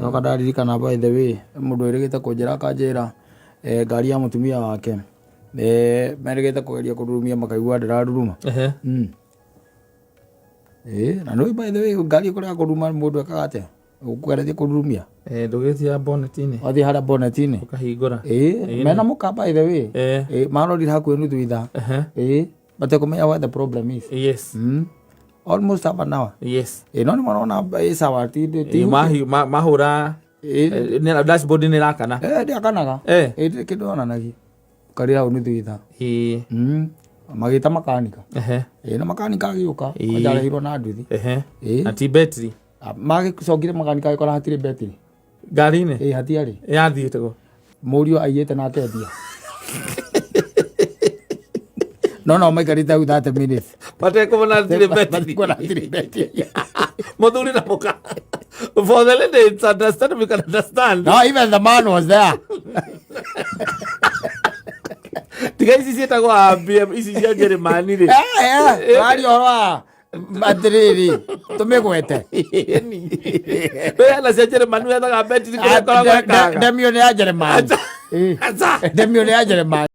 Ndoka ndaririkana by the way mundu irigite kunjira kanjira ngari ya mutumia wake merigite kugeria kururumia makaigua ndiraruruma na no by the way ngari kuria kuruma mundu akagate ukugeretie kururumia ndugitia bonnet-ini wathi hara bonnet-ini ukahingura mena muka by the way marori hakuhi nuthu ithaa batekumenya what the problem is. Yes. Almost half an hour. Yes. No ni mwana sawa ti mahura ni dashboard ni rakana ndi akanaga kindu onanagi kari hau nuthu ithaa magita makanika na makanika agiuka ajarehirwo na nduthi na ti Mbetiri magicokire makanika agikora hatire Mbetiri ngari-ini hatiari yathiite go murio aiyete na atendia no maikarite hau 30 minutes batekubona hatire Mbetiri muthuri na muka for the lady it's understand we can understand no even the man was there tiga ici cietagwo ambia ici cia Njeremani ri ari orwa Mbetiri tumigwete na cia Njeremani wethaga Mbetiri kira koragwo demio ni ya Njeremani demio ni ya Njeremani